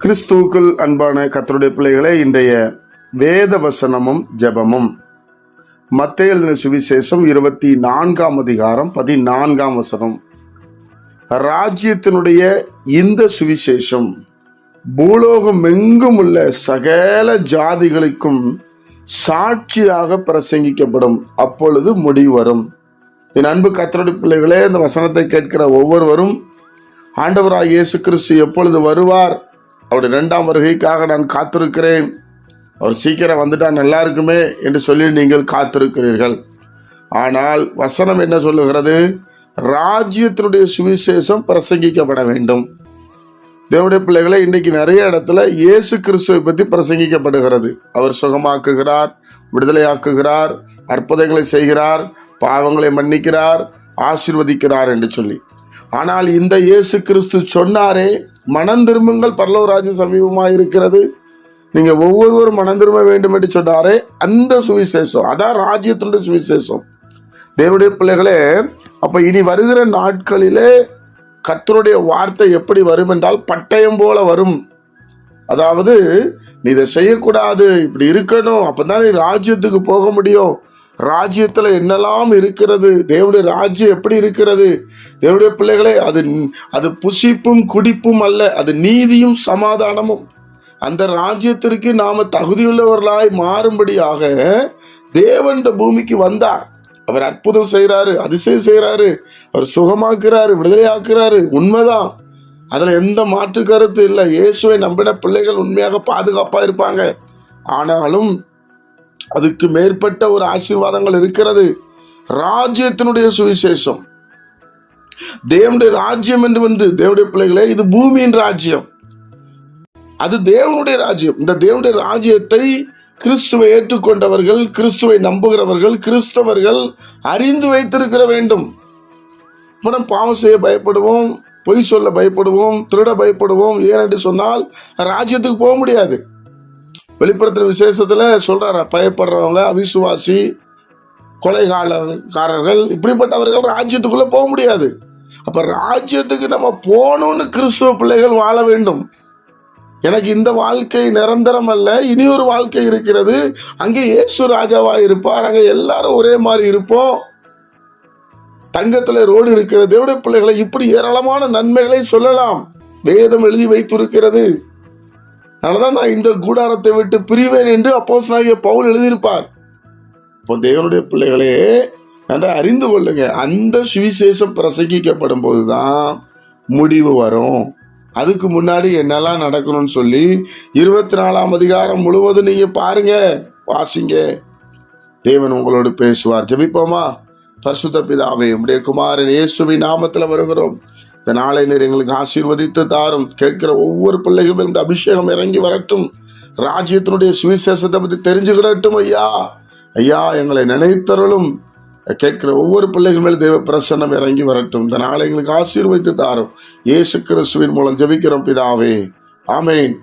கிறிஸ்துவுக்குள் அன்பான கர்த்தருடைய பிள்ளைகளே, இன்றைய வேத வசனமும் ஜெபமும் மத்தேயு எழுதின சுவிசேஷம் 24 அதிகாரம் 14 வசனம். ராஜ்யத்தினுடைய இந்த சுவிசேஷம் பூலோகம் எங்கும் உள்ள சகல ஜாதிகளுக்கும் சாட்சியாக பிரசங்கிக்கப்படும், அப்பொழுது முடிவு வரும். என் அன்பு கர்த்தருடைய பிள்ளைகளே, இந்த வசனத்தை கேட்கிற ஒவ்வொருவரும் ஆண்டவராகிய இயேசு கிறிஸ்து எப்பொழுது வருவார், அவருடைய 2ஆம் வருகைக்காக நான் காத்திருக்கிறேன், அவர் சீக்கிரம் வந்துட்டா நல்லா இருக்குமே என்று சொல்லி நீங்கள் காத்திருக்கிறீர்கள். ஆனால் வசனம் என்ன சொல்லுகிறது? ராஜ்யத்தினுடைய சுவிசேஷம் பிரசங்கிக்கப்பட வேண்டும். தேவனுடைய பிள்ளைகளை, இன்றைக்கு நிறைய இடத்துல இயேசு கிறிஸ்துவை பற்றி பிரசங்கிக்கப்படுகிறது. அவர் சுகமாக்குகிறார், விடுதலையாக்குகிறார், அற்புதங்களை செய்கிறார், பாவங்களை மன்னிக்கிறார், ஆசீர்வதிக்கிறார் என்று சொல்லி. ஆனால் இந்த இயேசு கிறிஸ்து சொன்னாரே, மனம் திரும்புங்கள், பரலோக ராஜ்யம் சமீபமாக இருக்கிறது, நீங்க ஒவ்வொருவரும் மனம் திரும்ப வேண்டும் என்று சொன்னாரே, அந்த சுவிசேஷம் அதான் ராஜ்யத்தினுடைய சுவிசேஷம். தேவனுடைய பிள்ளைகளே, அப்ப இனி வருகிற நாட்களிலே கர்த்தருடைய வார்த்தை எப்படி வரும் என்றால் பட்டயம் போல வரும். அதாவது, நீ இதை செய்யக்கூடாது, இப்படி இருக்கணும், அப்பதான் நீ ராஜ்யத்துக்கு போக முடியும், ராஜ்யத்துல என்னெல்லாம் இருக்கிறது, தேவனுடைய ராஜ்யம் எப்படி இருக்கிறது. தேவனுடைய பிள்ளைகளே, அது புசிப்பும் குடிப்பும் அல்ல, அது நீதியும் சமாதானமும். அந்த ராஜ்யத்திற்கு நாம தகுதியுள்ளவர்களாய் மாறும்படியாக தேவன் இந்த பூமிக்கு வந்தார். அவர் அற்புதம் செய்யறாரு, அதிசயம் செய்யறாரு, அவர் சுகமாக்குறாரு, விடுதலையாக்குறாரு. உண்மைதான், அதுல எந்த மாற்று கருத்து இல்லை. இயேசுவை நம்பின பிள்ளைகள் உண்மையாக பாதுகாப்பா இருப்பாங்க. ஆனாலும் அதுக்கு மேற்பட்ட ஒரு ஆசீர்வாதங்கள் இருக்கிறது. ராஜ்யத்தினுடைய சுவிசேஷம், தேவனுடைய ராஜ்யம் என்று வந்து, தேவனுடைய பிள்ளைகளே, இது பூமியின் ராஜ்யம், அது தேவனுடைய ராஜ்யம். இந்த தேவனுடைய ராஜ்யத்தை கிறிஸ்துவை ஏற்றுக்கொண்டவர்கள், கிறிஸ்துவை நம்புகிறவர்கள், கிறிஸ்தவர்கள் அறிந்து வைத்திருக்கிற வேண்டும். நம்ம பாவம் செய்ய பயப்படுவோம், பொய் சொல்ல பயப்படுவோம், திருட பயப்படுவோம். ஏனென்று சொன்னால் ராஜ்யத்துக்கு போக முடியாது. வெளிப்படுத்துற விசேஷத்துல சொல்றாரு, பயப்படுறவங்க, அவிசுவாசி, கொலைகாரர்கள், இப்படிப்பட்டவர்கள் ராஜ்யத்துக்குள்ள போக முடியாது. அப்ப ராஜ்யத்துக்கு நம்ம போகணும்னு கிறிஸ்துவ பிள்ளைகள் வாழ வேண்டும். எனக்கு இந்த வாழ்க்கை நிரந்தரம் அல்ல, இனி ஒரு வாழ்க்கை இருக்கிறது, அங்கே இயேசு ராஜாவா இருப்பார், அங்க எல்லாரும் ஒரே மாதிரி இருப்போம், தங்கத்துல ரோடு இருக்கிறது. தேவனுடைய பிள்ளைகளை, இப்படி ஏராளமான நன்மைகளை சொல்லலாம், வேதம் எழுதி வைத்திருக்கிறது. அதனாலதான் நான் இந்த கூடாரத்தை விட்டு பிரிவேன் என்று அப்போஸ்தலனாகிய பவுல் எழுதியிருப்பார். இப்போ தேவனுடைய பிள்ளைகளே, நன்றாக அறிந்து கொள்ளுங்க, அந்த சுவிசேஷம் பிரசங்கிக்கப்படும் போதுதான் முடிவு வரும். அதுக்கு முன்னாடி என்னெல்லாம் நடக்கணும்னு சொல்லி 24ஆம் அதிகாரம் முழுவதும் நீங்க பாருங்க, வாசிங்க, தேவன் உங்களோடு பேசுவார். ஜெபிப்போமா? பரிசுத்த பிதாவே, உம்முடைய குமாரன் இயேசுவின் நாமத்துல வருகிறோம். இந்த நாளை நீர் எங்களுக்கு ஆசீர்வதித்து தாரும். கேட்கிற ஒவ்வொரு பிள்ளைகளும் அபிஷேகம் இறங்கி வரட்டும், ராஜ்யத்தினுடைய சுவிசேஷத்தை பற்றி தெரிஞ்சுக்கிடட்டும். ஐயா ஐயா, எங்களை நினைத்தருளும். கேட்கிற ஒவ்வொரு பிள்ளைகள் மேல் தேவ பிரசன்னம் இறங்கி வரட்டும். இந்த நாளை எங்களுக்கு ஆசீர்வதித்து தாரும். இயேசு கிறிஸ்துவின் மூலம் ஜெபிக்கிறோம் பிதாவே, ஆமென்.